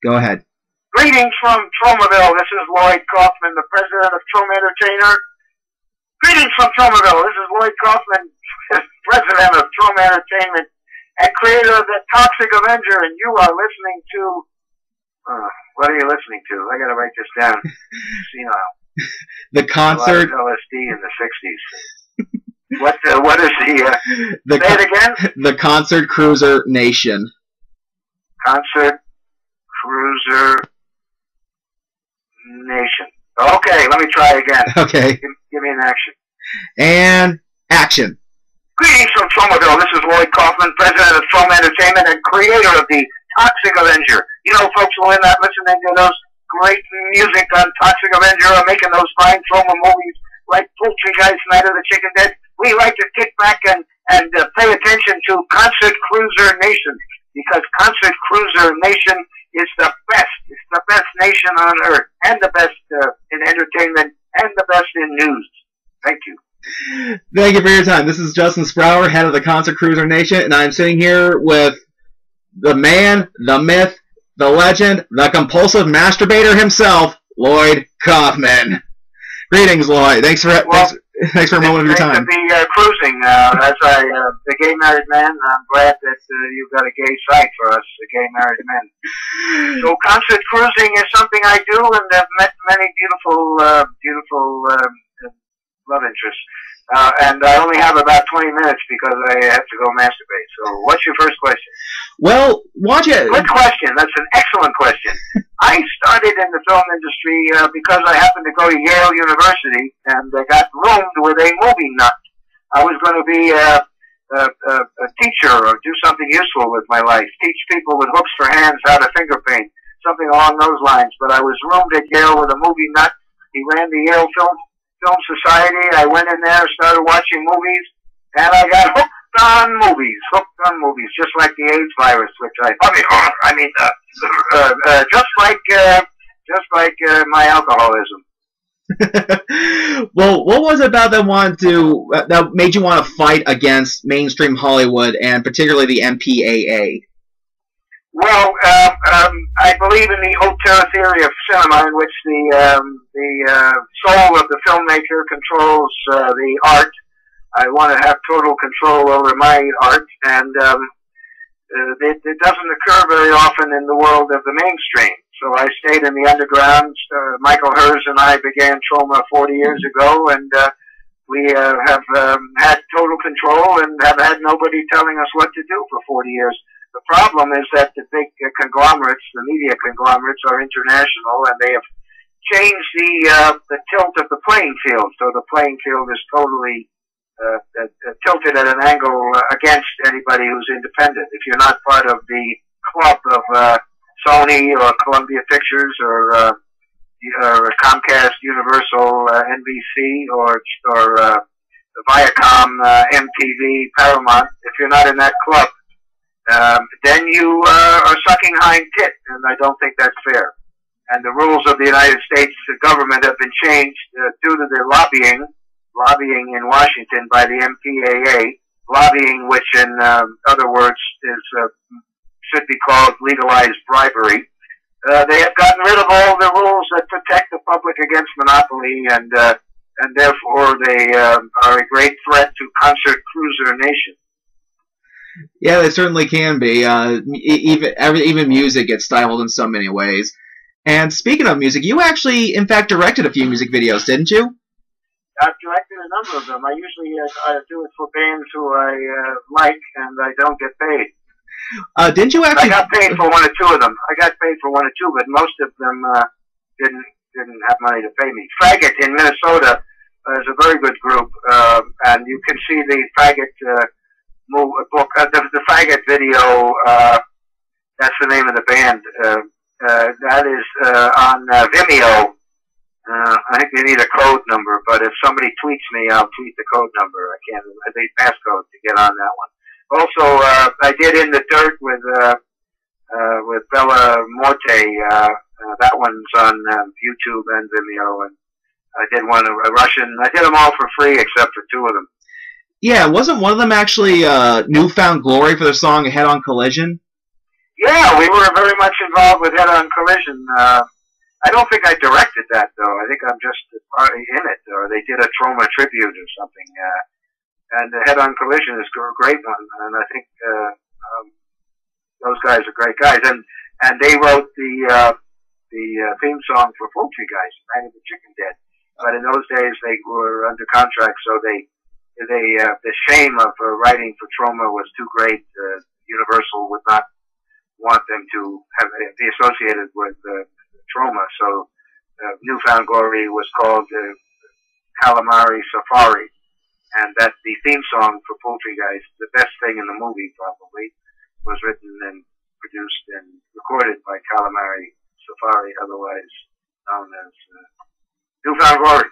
Go ahead. Greetings from Tromaville. This is Lloyd Kaufman, the president of Trom Entertainer. Greetings from Tromaville. This is Lloyd Kaufman, president of Trom Entertainment and creator of the Toxic Avenger, and you are listening to... what are you listening to? I gotta write this down. Senile. The concert... LSD in the 60s. What is the say it again? The Concert Cruiser Nation. Concert Cruiser Nation. Okay, let me try again. Okay. Give me an action. And action. Greetings from Tromaville. This is Lloyd Kaufman, president of Trom Entertainment and creator of the Toxic Avenger. You know, folks who are not listening to those great music on Toxic Avenger are making those fine Troma movies like Poultry Guys, Night of the Chicken Dead. We like to kick back and pay attention to Concert Cruiser Nation, because Concert Cruiser Nation is the best. It's the best nation on earth, and the best in entertainment, and the best in news. Thank you. Thank you for your time. This is Justin Sprower, head of the Concert Cruiser Nation, and I'm sitting here with the man, the myth, the legend, the compulsive masturbator himself, Lloyd Kaufman. Greetings, Lloyd. Thanks for a moment of your time. It's great to be cruising. As a gay married man, I'm glad that you've got a gay site for us, the gay married men. So concert cruising is something I do, and I've met many beautiful love interests. And I only have about 20 minutes because I have to go masturbate. So what's your first question? Well, watch it. Good question. That's an excellent question. I started in the film industry because I happened to go to Yale University, and I got roomed with a movie nut. I was going to be a teacher or do something useful with my life, teach people with hooks for hands how to finger paint, something along those lines. But I was roomed at Yale with a movie nut. He ran the Yale Film Society. I went in there, started watching movies, and I got hooked on movies, just like the AIDS virus, which just like my alcoholism. Well, what was it about that made you want to fight against mainstream Hollywood and particularly the MPAA? Well, I believe in the haute terre theory of cinema, in which the soul of the filmmaker controls the art. I want to have total control over my art, and it doesn't occur very often in the world of the mainstream. So I stayed in the underground. Michael Hers and I began Troma 40 years ago, and we have had total control and have had nobody telling us what to do for 40 years. The problem is that the big conglomerates, the media conglomerates, are international, and they have changed the tilt of the playing field. So the playing field is totally tilted at an angle against anybody who's independent. If you're not part of the club of Sony or Columbia Pictures or Comcast, Universal, NBC, or Viacom, MTV, Paramount, if you're not in that club, then you are sucking hind tit, and I don't think that's fair. And the rules of the United States government have been changed due to the lobbying in Washington by the MPAA, lobbying which in other words should be called legalized bribery. They have gotten rid of all the rules that protect the public against monopoly, and therefore they are a great threat to Concert Cruiser Nation. Yeah, they certainly can be. Even music gets stifled in so many ways. And speaking of music, you actually, in fact, directed a few music videos, didn't you? I've directed a number of them. I usually do it for bands who I like, and I don't get paid. Didn't you actually? I got paid for one or two of them. But most of them didn't have money to pay me. Faggot in Minnesota is a very good group, and you can see the Faggot book, the Faggot video. That's the name of the band. That is on Vimeo. I think they need a code number, but if somebody tweets me, I'll tweet the code number. I need passcode to get on that one. Also, I did In the Dirt with Bella Morte. That one's on YouTube and Vimeo, and I did one a Russian. I did them all for free except for two of them. Yeah, wasn't one of them actually Newfound Glory for the song Head on Collision? Yeah, we were very much involved with Head-On Collision. I don't think I directed that, though. I think I'm just in it, or they did a Trauma tribute or something. And the Head-On Collision is a great one, and I think those guys are great guys. And they wrote the theme song for Poultry Guys, Night of the Chicken Dead. But in those days, they were under contract, so the shame of writing for Trauma was too great. Universal would not want them to be associated with Trauma, so Newfound Glory was called Calamari Safari, and that's the theme song for Poultry Guys. The best thing in the movie, probably, was written and produced and recorded by Calamari Safari, otherwise known as Newfound Glory.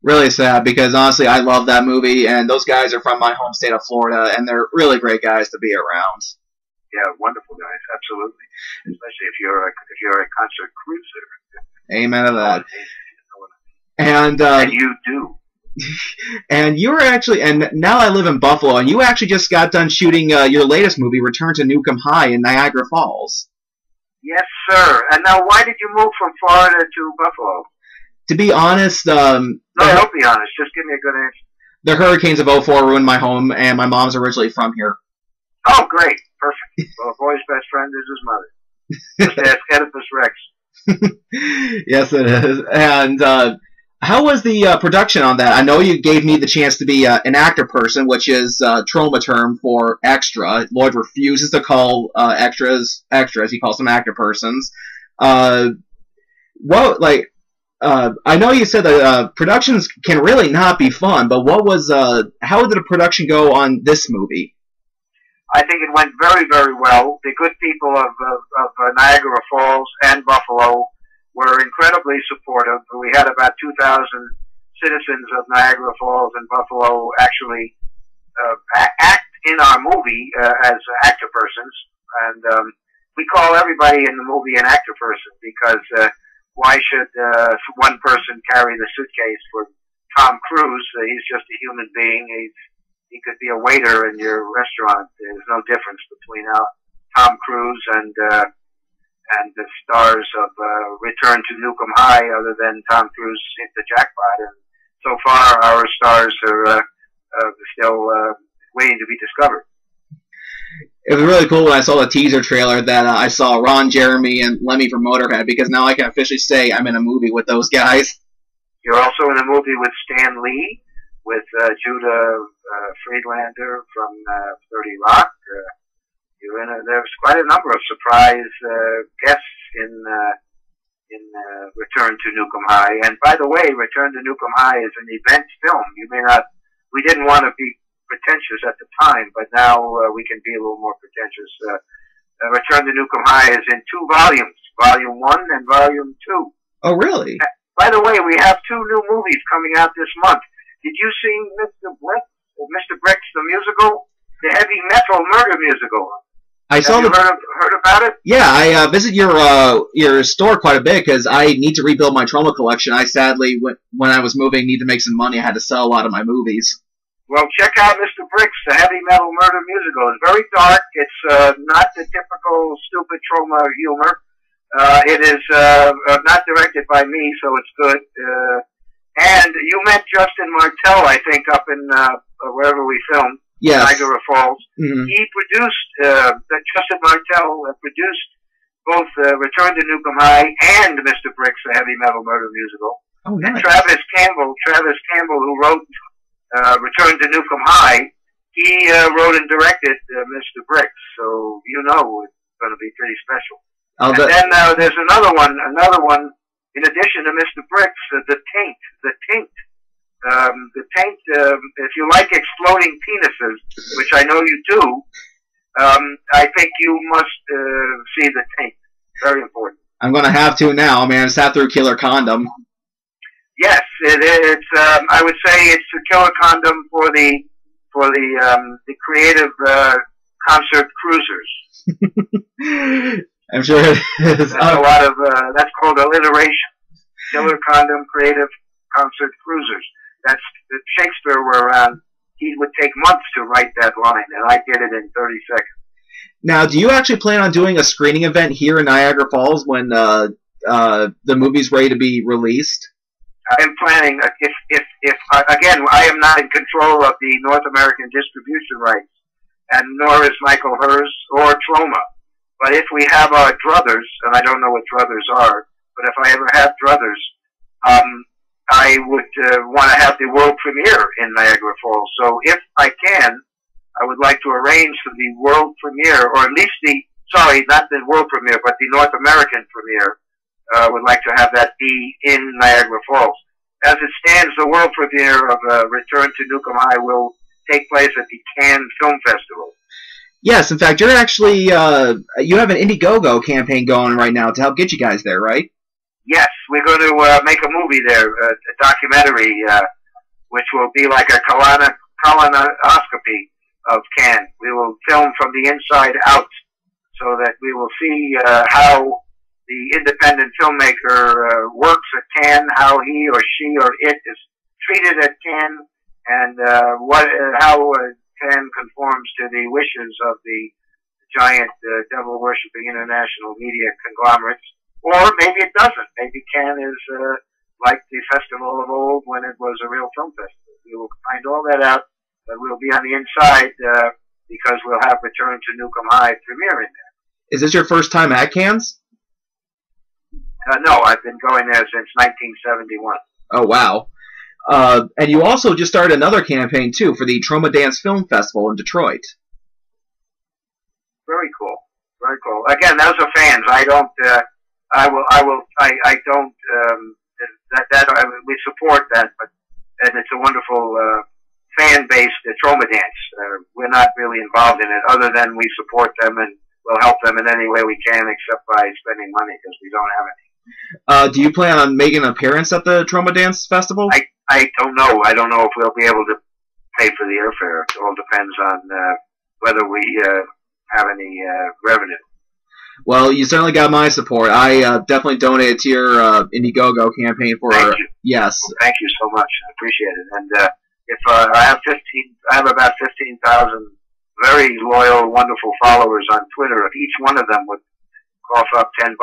Really sad, because honestly, I love that movie, and those guys are from my home state of Florida, and they're really great guys to be around. Yeah, wonderful guys, absolutely. Especially if you're a concert cruiser. Amen to that. And you do. And you were actually, and now I live in Buffalo, and you actually just got done shooting your latest movie, Return to Nuke'm High in Niagara Falls. Yes, sir. And now, why did you move from Florida to Buffalo? To be honest, no, don't be honest. Just give me a good answer. The hurricanes of '04 ruined my home, and my mom's originally from here. Oh, great. Perfect. Well, a boy's best friend is his mother. Just ask Oedipus Rex. Yes, it is. And how was the production on that? I know you gave me the chance to be an actor person, which is a trauma term for extra. Lloyd refuses to call extras. He calls them actor persons. I know you said that productions can really not be fun, but how did the production go on this movie? I think it went very, very well. The good people of Niagara Falls and Buffalo were incredibly supportive. We had about 2,000 citizens of Niagara Falls and Buffalo actually act in our movie as actor persons. And we call everybody in the movie an actor person, because why should one person carry the suitcase for Tom Cruise? He's just a human being. He could be a waiter in your restaurant. There's no difference between Tom Cruise and the stars of Return to Nuke'm High, other than Tom Cruise hit the jackpot. And so far, our stars are still waiting to be discovered. It was really cool when I saw the teaser trailer that I saw Ron Jeremy and Lemmy from Motorhead, because now I can officially say I'm in a movie with those guys. You're also in a movie with Stan Lee, with Judah Friedlander from 30 Rock. There's quite a number of surprise guests in Return to Nuke'm High. And by the way, Return to Nuke'm High is an event film. We didn't want to be pretentious at the time, but now we can be a little more pretentious. Return to Nuke'm High is in 2 volumes, Volume 1 and Volume 2. Oh, really? By the way, we have 2 new movies coming out this month. Did you see Mr. Bricks, the musical? The heavy metal murder musical. Have you heard about it? Yeah, I visit your store quite a bit because I need to rebuild my trauma collection. I sadly, when I was moving, need to make some money. I had to sell a lot of my movies. Well, check out Mr. Bricks, the heavy metal murder musical. It's very dark. It's not the typical stupid trauma humor. It is not directed by me, so it's good. And you met Justin Martell, I think, up in wherever we filmed, yes. Niagara Falls. Mm-hmm. He produced, Justin Martell produced both Return to Nuke'm High and Mr. Bricks, the heavy metal murder musical. Oh, nice. And Travis Campbell, who wrote Return to Nuke'm High, he wrote and directed Mr. Bricks, so you know it's going to be pretty special. Then there's another one, in addition to Mr. Bricks, The Taint. The Taint, if you like exploding penises, which I know you do, I think you must see The Taint. Very important. I'm going to have to now, man. Sat through Killer Condom. Yes, it's. I would say it's the Killer Condom for the creative concert cruisers. I'm sure it is. That's a lot of. That's called alliteration. Killer Condom creative concert cruisers. That's if Shakespeare were around. He would take months to write that line, and I did it in 30 seconds. Now, do you actually plan on doing a screening event here in Niagara Falls when the movie's ready to be released? I am planning, if again, I am not in control of the North American distribution rights, and nor is Michael Hers or Troma. But if we have our druthers, and I don't know what druthers are, but if I ever have druthers, I would want to have the world premiere in Niagara Falls. So if I can, I would like to arrange for the world premiere, or at least not the world premiere, but the North American premiere. Would like to have that be in Niagara Falls. As it stands, the world premiere of Return to Nuke'm High will take place at the Cannes Film Festival. Yes, in fact, you're actually, you have an Indiegogo campaign going right now to help get you guys there, right? Yes, we're going to make a movie there, a documentary, which will be like a colonoscopy of Cannes. We will film from the inside out so that we will see how the independent filmmaker works at Cannes, how he or she or it is treated at Cannes, and how Cannes conforms to the wishes of the giant devil-worshipping international media conglomerates. Or maybe it doesn't. Maybe Cannes is like the festival of old when it was a real film festival. We will find all that out. We'll be on the inside because we'll have Return to Nuke'm High premiere in there. Is this your first time at Cannes? No, I've been going there since 1971. Oh, wow. And you also just started another campaign, too, for the Troma Dance Film Festival in Detroit. Very cool. Very cool. Again, those are fans. We support that, and it's a wonderful fan-based Troma Dance. We're not really involved in it, other than we support them and we'll help them in any way we can, except by spending money, because we don't have any. Do you plan on making an appearance at the Troma Dance Festival? I don't know. I don't know if we'll be able to pay for the airfare. It all depends on whether we have any revenue. Well, you certainly got my support. I definitely donated to your Indiegogo campaign for. Thank you. Yes. Well, thank you so much. I appreciate it. And if I have about 15,000 very loyal, wonderful followers on Twitter. If each one of them would cough up $10,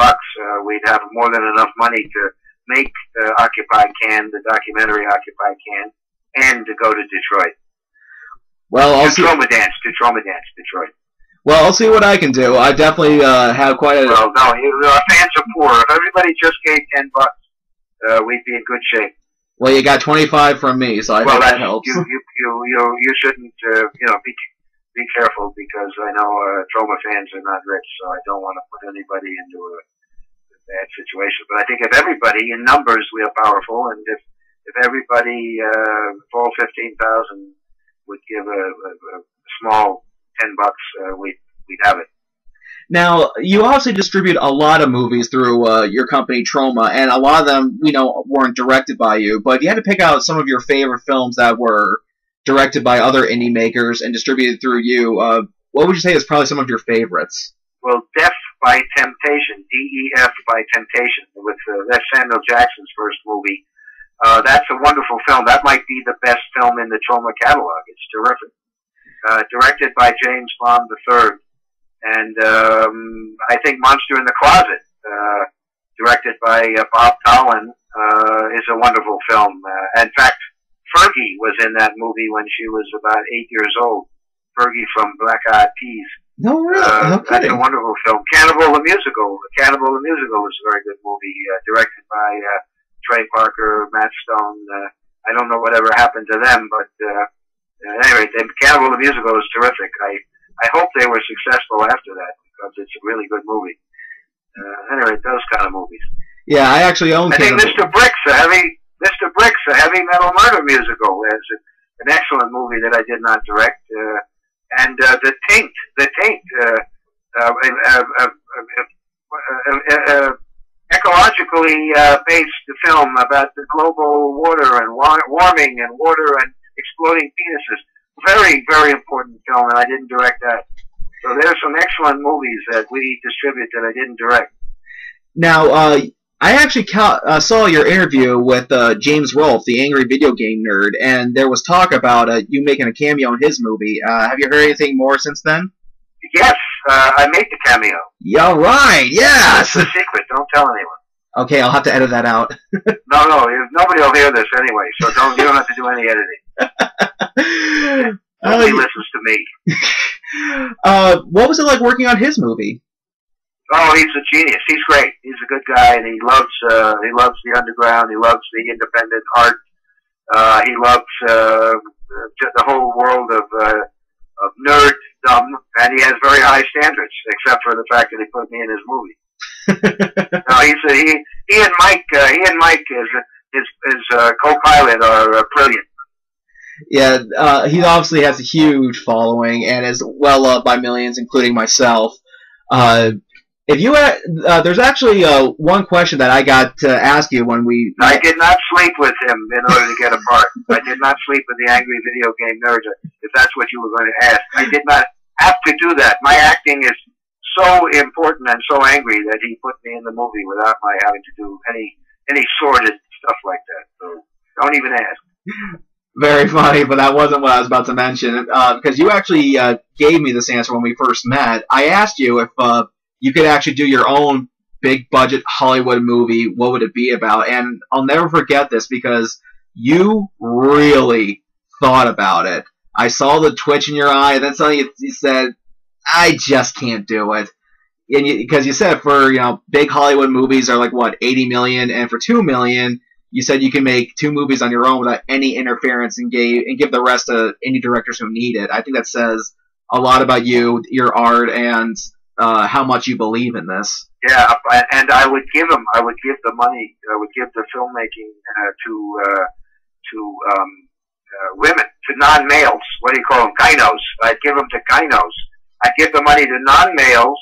we'd have more than enough money to make Occupy Cannes, the documentary Occupy Cannes, and to go to Detroit. Well, I'll see. Troma Dance, Detroit. Well, I'll see what I can do. I definitely have quite a. Well, no, our fans are poor. If everybody just gave $10, we'd be in good shape. Well, you got 25 from me, so I think that helps. You shouldn't, be careful, because I know Troma fans are not rich, so I don't want to put anybody into a bad situation. But I think if everybody, in numbers, we are powerful, and if everybody, all 15,000 would give a small $10, we'd have it. Now, you also distribute a lot of movies through your company, Troma, and a lot of them, weren't directed by you. But if you had to pick out some of your favorite films that were directed by other indie makers and distributed through you, what would you say is probably some of your favorites? Well, Def by Temptation, D-E-F by Temptation, that's Samuel Jackson's first movie. That's a wonderful film. That might be the best film in the Troma catalog. It's terrific. Directed by James Bond III. And I think Monster in the Closet, directed by Bob Tolan, is a wonderful film. In fact, Fergie was in that movie when she was about 8 years old. Fergie from Black Eyed Peas. No, really? No that's a wonderful film. Cannibal the Musical. Cannibal the Musical was a very good movie, directed by Trey Parker, Matt Stone. I don't know whatever happened to them, but anyway, Cannibal the Musical is terrific. I hope they were successful after that, because it's a really good movie. Anyway, those kind of movies. Yeah, I actually own. I think Mr. Bricks, a heavy metal murder musical, is an excellent movie that I did not direct. And The Taint, ecologically based film about the global water and warming and water and exploding penises. Very, very important film, and I didn't direct that. So there's some excellent movies that we distribute that I didn't direct. Now, I actually saw your interview with James Rolfe, the angry video game nerd, and there was talk about you making a cameo in his movie. Have you heard anything more since then? Yes, I made the cameo. Yeah, right. Yes. It's a secret. Don't tell anyone. Okay, I'll have to edit that out. No, nobody will hear this anyway, so you don't have to do any editing. Nobody listens to me. What was it like working on his movie? Oh, he's a genius. He's great. He's a good guy, and he loves the underground. He loves the independent art. He loves the whole world of nerddom, and he has very high standards, except for the fact that he put me in his movie. No, he and Mike, his co-pilot, are brilliant. Yeah, he obviously has a huge following and is well loved by millions, including myself. If you had, there's actually one question that I got to ask you when we. I did not sleep with him in order to get a part. I did not sleep with the angry video game nerd, if that's what you were going to ask. I did not have to do that. My acting is so important and so angry that he put me in the movie without my having to do any sordid stuff like that. So don't even ask. Very funny, but that wasn't what I was about to mention. Because you actually gave me this answer when we first met. I asked you if you could actually do your own big-budget Hollywood movie, what would it be about? And I'll never forget this because you really thought about it. I saw the twitch in your eye, and then suddenly you said, I just can't do it. And because you said for, big Hollywood movies are like, what, 80 million, and for 2 million, you said you can make 2 movies on your own without any interference and give the rest to any directors who need it. I think that says a lot about you, your art, and how much you believe in this. Yeah, and I would give the money, I would give the filmmaking to women, to non-males. What do you call them? Gynos. I'd give them to gynos. I'd give the money to non-males,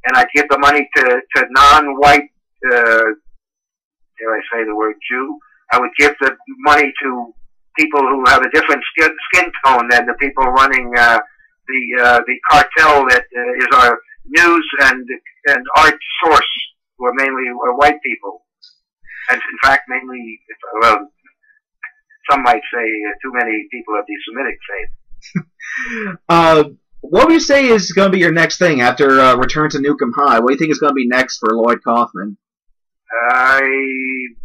and I'd give the money to non-white, dare I say the word Jew? I would give the money to people who have a different skin tone than the people running the cartel that is our news and art source, who are mainly white people. And in fact, mainly, some might say too many people of the Semitic faith. What would you say is going to be your next thing after Return to Nuke'm High? What do you think is going to be next for Lloyd Kaufman? I'm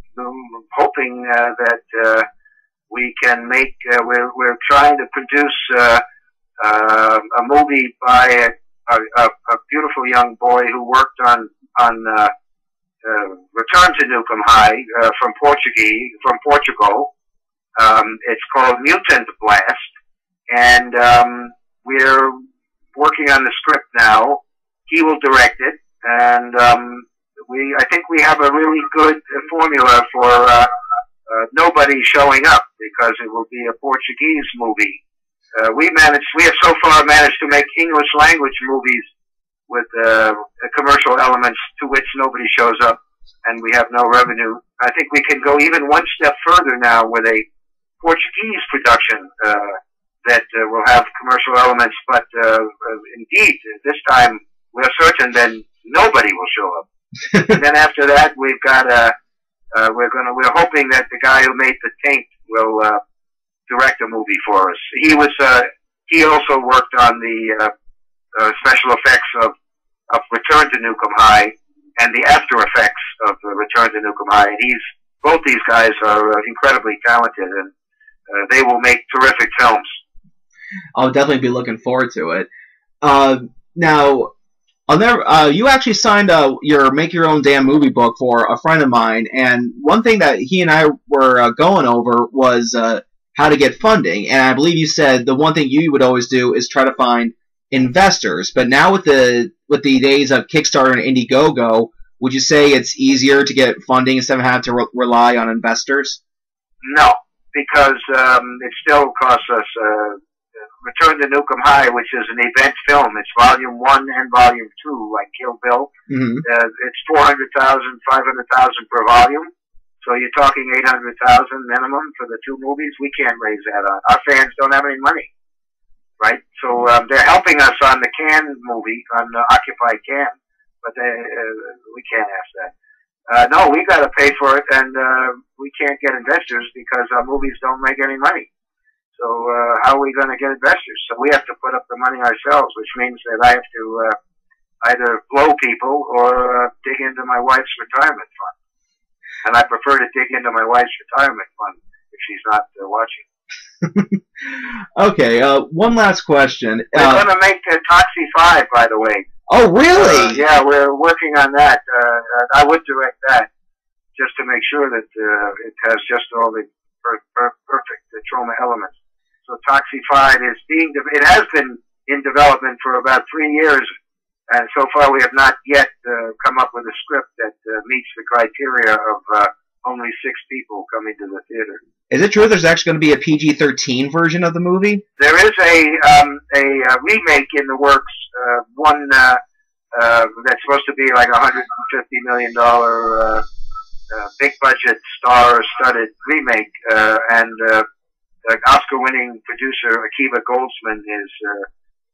hoping that we can make. We're trying to produce a movie by a beautiful young boy who worked on Return to Nuke'm High from Portugal. It's called Mutant Blast, and we're working on the script now. He will direct it, and I think we have a really good formula for nobody showing up, because it will be a Portuguese movie. We have so far managed to make English language movies with commercial elements to which nobody shows up, and we have no revenue. I think we can go even one step further now with a Portuguese production that will have commercial elements, but indeed, this time we're certain then nobody will show up. And then after that, we've got we're hoping that the guy who made The Taint will direct a movie for us. He also worked on the special effects of Return to Nuke'm High and the after effects of Return to Nuke'm High. And both these guys are incredibly talented, and they will make terrific films. I'll definitely be looking forward to it. Now, you actually signed your Make Your Own Damn Movie book for a friend of mine, and one thing that he and I were going over was how to get funding. And I believe you said the one thing you would always do is try to find investors. But now with the days of Kickstarter and Indiegogo, would you say it's easier to get funding instead of having to rely on investors? No, because it still costs us. Return to Nuke'm High, which is an event film. It's Volume 1 and Volume 2, like Kill Bill. Mm-hmm. It's $400,000, $500,000 per volume. So you're talking $800,000 minimum for the 2 movies. We can't raise that on. Our fans don't have any money, right? So they're helping us on the Cannes movie, on Occupy Cannes, but we can't ask that. No, we got to pay for it, and we can't get investors because our movies don't make any money. So how are we going to get investors? So we have to put up the money ourselves, which means that I have to either blow people or dig into my wife's retirement fund. And I prefer to dig into my wife's retirement fund if she's not watching. Okay, one last question. We're going to make Toxie 5, by the way. Oh, really? Yeah, we're working on that. I would direct that just to make sure that it has just all the perfect trauma elements. So Toxie 5 is it has been in development for about 3 years, and so far we have not yet come up with a script that meets the criteria of only 6 people coming to the theater. Is it true there's actually going to be a PG-13 version of the movie? There is a remake in the works, one that's supposed to be like $150 million big-budget, star-studded remake, and Oscar-winning producer Akiva Goldsman is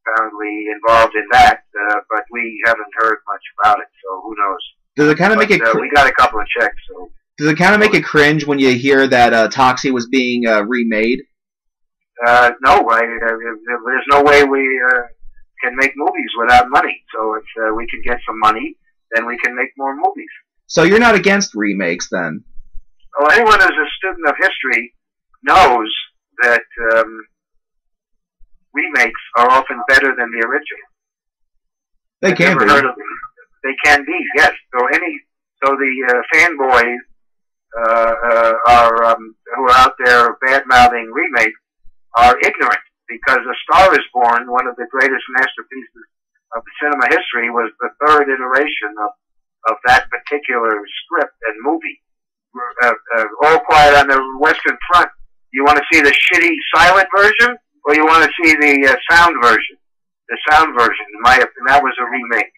apparently involved in that, but we haven't heard much about it, so who knows. Does it kind of make it? We got a couple of checks, so. Does it kind of make it cringe when you hear that Toxie was being remade? No, there's no way we can make movies without money. So if we can get some money, then we can make more movies. So you're not against remakes, then? Well, anyone who's a student of history knows that remakes are often better than the original. They can be. They can be, yes. So the fanboys who are out there bad-mouthing remakes are ignorant, because A Star is Born, one of the greatest masterpieces of cinema history, was the 3rd iteration of that particular script and movie. All Quiet on the Western Front. You want to see the shitty silent version, or you want to see the sound version? The sound version, in my opinion, that was a remake.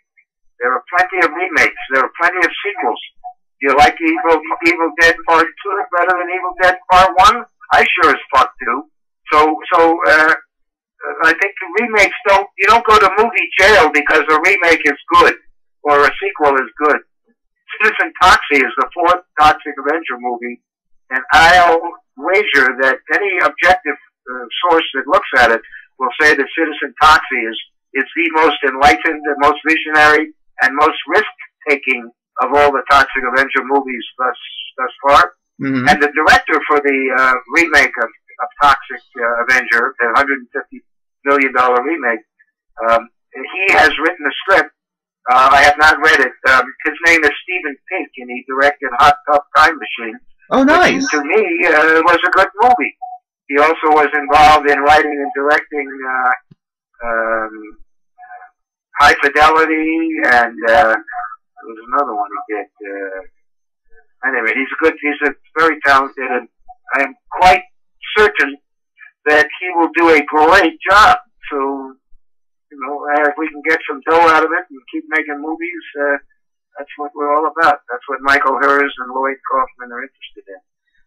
There are plenty of remakes. There are plenty of sequels. Do you like Evil Dead Part 2 better than Evil Dead Part 1? I sure as fuck do. So I think the remakes you don't go to movie jail because a remake is good or a sequel is good. Citizen Toxie is the 4th Toxic Avenger movie, and I'll wager that any objective source that looks at it will say that Citizen Toxie is the most enlightened, the most visionary, and most risk-taking of all the Toxic Avenger movies thus far. Mm-hmm. And the director for the remake of Toxic Avenger, the $150 million remake, he has written a script. I have not read it. His name is Stephen Pink, and he directed Hot Tub Time Machine. Oh, nice. Which, to me, was a good movie. He also was involved in writing and directing High Fidelity, and there was another one he did. Anyway, he's a very talented, and I am quite certain that he will do a great job. So, if we can get some dough out of it and keep making movies, that's what we're all about. That's what Michael Hers and Lloyd Kaufman are interested in.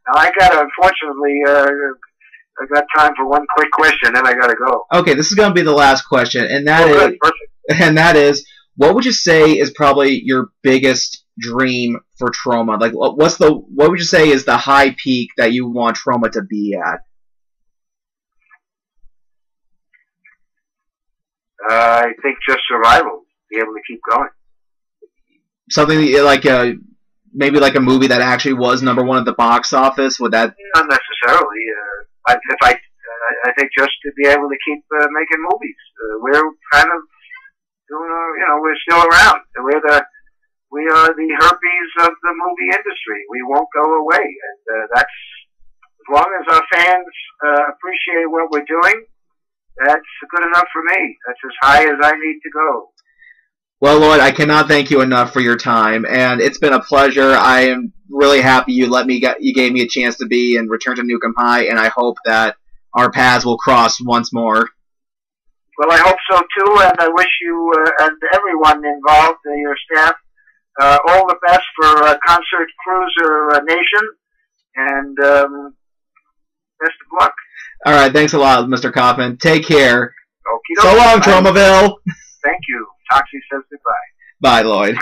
Now, unfortunately, I got time for one quick question, then I gotta go. Okay, this is gonna be the last question, and that is, what would you say is probably your biggest dream for Troma? Like, what would you say is the high peak that you want Troma to be at? I think just survival, be able to keep going. Something like maybe like a movie that actually was #1 at the box office. Would that? Not necessarily. I think just to be able to keep making movies. We're kind of doing, we're still around. We are the herpes of the movie industry. We won't go away, and that's as long as our fans appreciate what we're doing. That's good enough for me. That's as high as I need to go. Well, Lloyd, I cannot thank you enough for your time, and it's been a pleasure. I am really happy you gave me a chance to be and return to Nuke'm High, and I hope that our paths will cross once more. Well, I hope so too, and I wish you and everyone involved, your staff, all the best for Concert Cruiser Nation, and best of luck. All right, thanks a lot, Mr. Kaufman. Take care. Okey-doke. So long, Tromaville. Thank you. Toxie says goodbye. Bye, Lloyd.